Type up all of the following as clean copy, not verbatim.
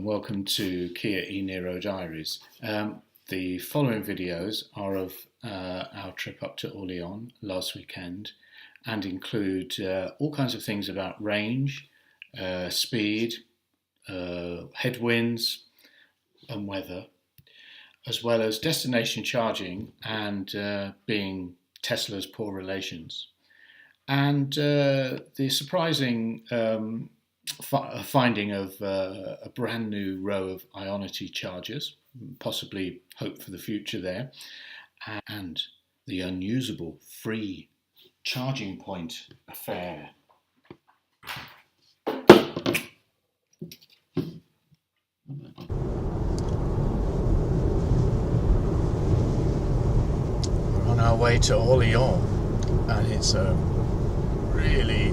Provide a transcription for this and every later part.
and welcome to Kia e-Niro Diaries. The following videos are of our trip up to Orléans last weekend and include all kinds of things about range, speed, headwinds and weather, as well as destination charging and being Tesla's poor relations. And the surprising finding of a brand new row of Ionity chargers, possibly hope for the future there, and the unusable free charging point affair. We're on our way to Orléans, and it's a really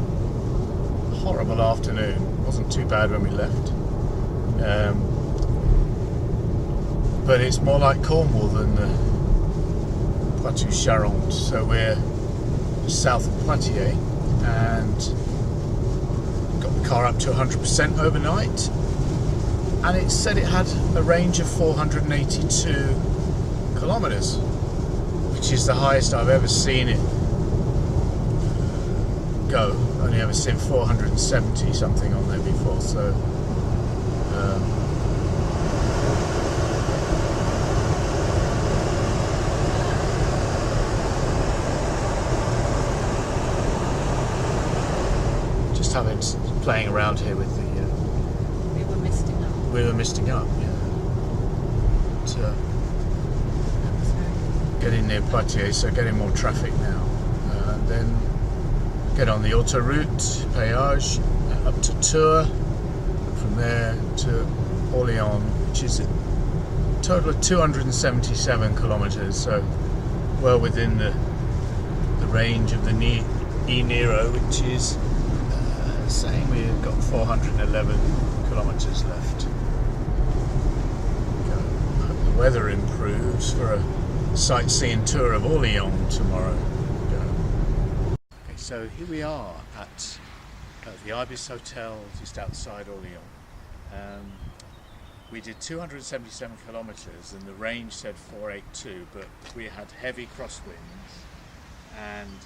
horrible afternoon. It wasn't too bad when we left, but it's more like Cornwall than Poitou-Charentes. So we're south of Poitiers and got the car up to 100% overnight, and it said it had a range of 482 kilometres, which is the highest I've ever seen it go. Only ever seen 470 something on there before, so just having playing around here with the we were misting up, yeah. So getting near Poitiers, so getting more traffic now, and then get on the autoroute, péage, up to Tours, and from there to Orléans, which is a total of 277 kilometres, so well within the range of the e-Niro, which is saying we've got 411 kilometres left. I hope the weather improves for a sightseeing tour of Orléans tomorrow. So here we are at the Ibis Hotel just outside Orléans. We did 277 kilometres and the range said 482, but we had heavy crosswinds and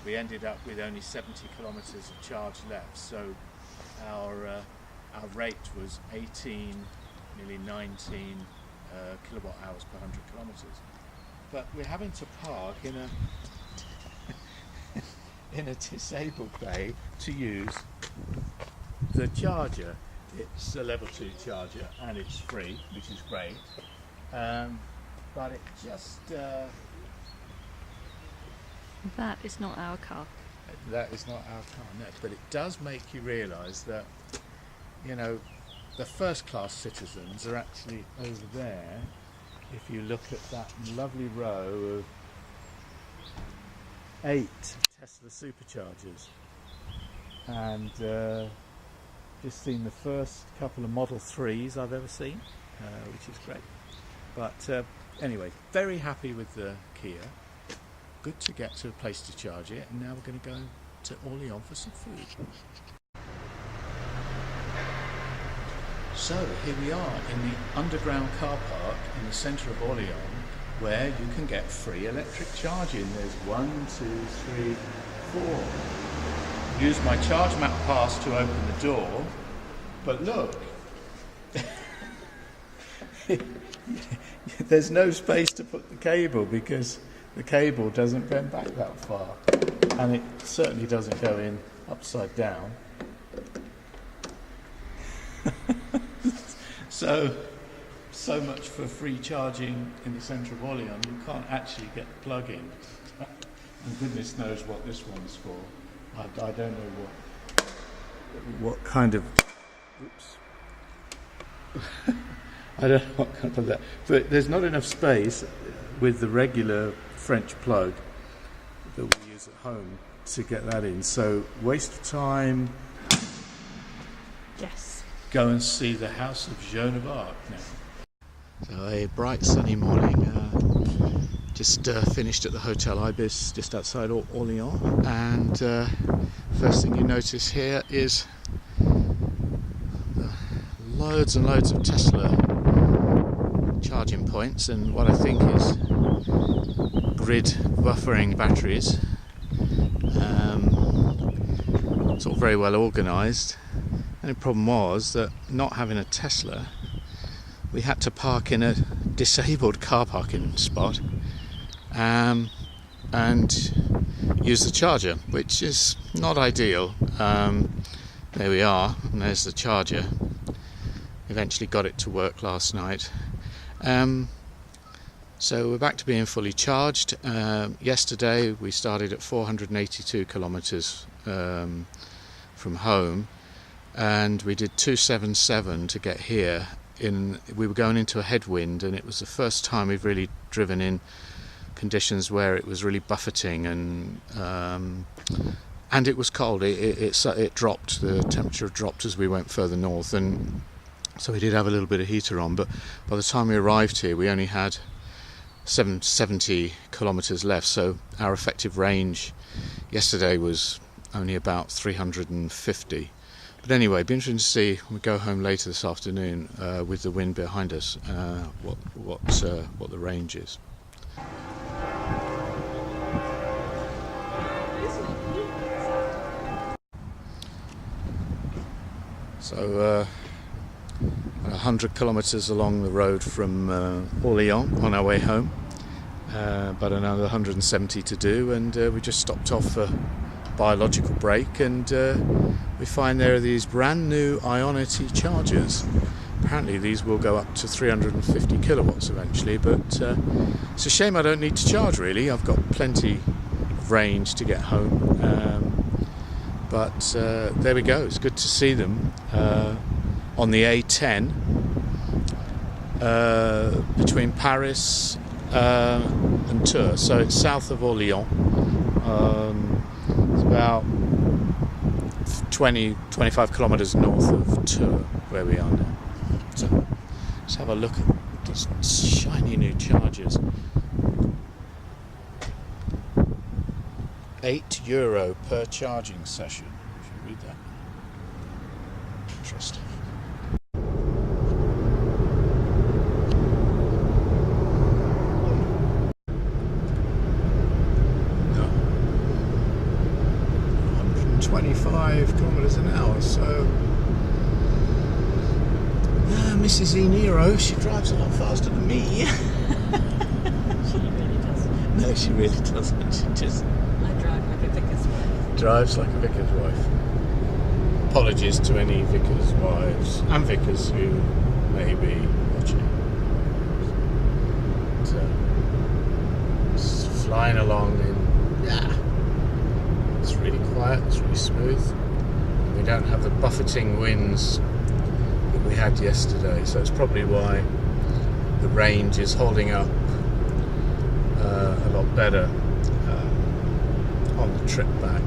we ended up with only 70 kilometres of charge left. So our rate was 18, nearly 19 kilowatt hours per 100 kilometres. But we're having to park in a disabled bay to use the charger. It's a level 2 charger and it's free, which is great, but it just that is not our car. That is not our car, no, but it does make you realise that, you know, the first class citizens are actually over there. If you look at that lovely row of 8 Tesla superchargers, and just seen the first couple of Model 3s I've ever seen, which is great. But anyway, very happy with the Kia. Good to get to a place to charge it, and now we're going to go to Orléans for some food. So here we are in the underground car park in the centre of Orléans, where you can get free electric charging. There's 1, 2, 3, 4. Use my charge map pass to open the door, but look, there's no space to put the cable because the cable doesn't bend back that far, and it certainly doesn't go in upside down. So much for free charging in the centre of Orléans. You can't actually get the plug-in. And goodness knows what this one's for. I don't know what kind of. Oops. I don't know what kind of that. But there's not enough space with the regular French plug that we use at home to get that in. So waste of time. Yes. Go and see the House of Joan of Arc now. So a bright sunny morning, just finished at the Hotel Ibis just outside Orléans, and first thing you notice here is the loads and loads of Tesla charging points, and what I think is grid buffering batteries. It's all very well organised. And the problem was that, not having a Tesla, we had to park in a disabled car parking spot and use the charger, which is not ideal. There we are, and there's the charger. Eventually got it to work last night. So we're back to being fully charged. Yesterday we started at 482 kilometres from home, and we did 277 to get here. We were going into a headwind, and it was the first time we've really driven in conditions where it was really buffeting, and it was cold. It dropped. The temperature dropped as we went further north, and so we did have a little bit of heater on. But by the time we arrived here, we only had 70 kilometres left. So our effective range yesterday was only about 350. But anyway, it'd be interesting to see when we go home later this afternoon with the wind behind us what the range is. So 100 kilometres along the road from Orléans on our way home, but another 170 to do, and we just stopped off for biological break, and we find there are these brand new Ionity chargers. Apparently these will go up to 350 kilowatts eventually, but it's a shame I don't need to charge really. I've got plenty of range to get home, but there we go. It's good to see them on the A10 between Paris and Tours. So it's south of Orléans. It's about 20-25 kilometres north of Tours, where we are now. So let's have a look at these shiny new chargers. €8 per charging session. If you read that. Interesting. No. 125 kilometres an hour, so Mrs. e-Niro, she drives a lot faster than me. She really doesn't. No, she really doesn't. She just drive like a vicar's wife. Drives like a vicar's wife. Apologies to any vicars' wives and vicars who may be watching. So, it's flying along it's really quiet, it's really smooth. We don't have the buffeting winds that we had yesterday, so it's probably why the range is holding up a lot better on the trip back.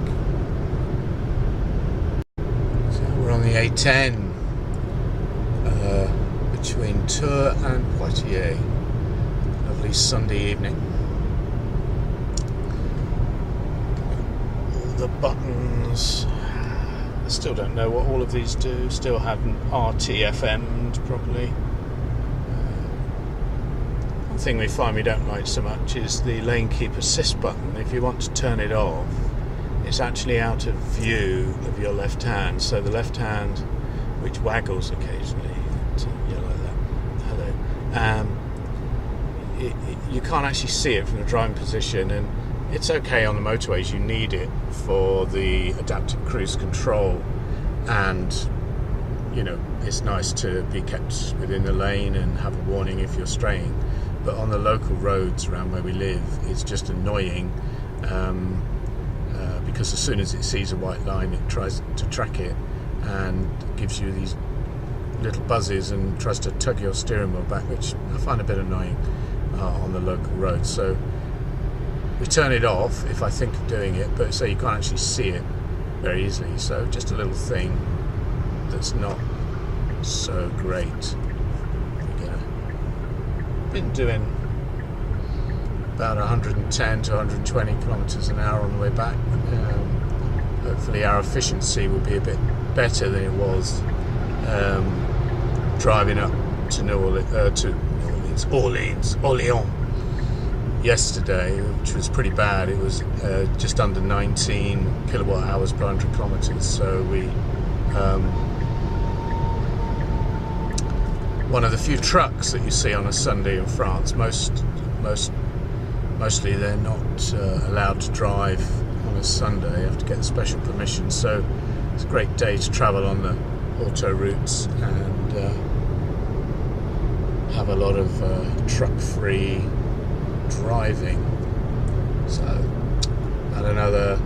So we're on the A10 between Tours and Poitiers. Lovely Sunday evening. All the buttons. I still don't know what all of these do. Still haven't RTFM'd properly. One thing we find we don't like so much is the lane keep assist button. If you want to turn it off, it's actually out of view of your left hand. So the left hand, which waggles occasionally, you're like that. Hello. You can't actually see it from the driving position, and it's okay on the motorways. You need it for the adaptive cruise control, and it's nice to be kept within the lane and have a warning if you're straying. But on the local roads around where we live, it's just annoying because as soon as it sees a white line, it tries to track it and gives you these little buzzes and tries to tug your steering wheel back, which I find a bit annoying on the local roads. So we turn it off if I think of doing it, but so you can't actually see it very easily. So just a little thing that's not so great. Been doing about 110 to 120 kilometres an hour on the way back. Hopefully our efficiency will be a bit better than it was driving up to Orleans yesterday, which was pretty bad. It was just under 19 kilowatt hours per 100 kilometers. So we one of the few trucks that you see on a Sunday in France. Mostly they're not allowed to drive on a Sunday. You have to get special permission. So it's a great day to travel on the autoroutes and have a lot of truck-free driving. So at another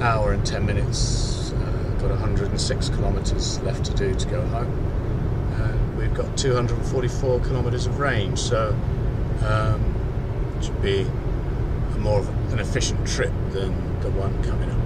hour and 10 minutes, got 106 kilometers left to do to go home, and we've got 244 kilometers of range, so it should be more of an efficient trip than the one coming up.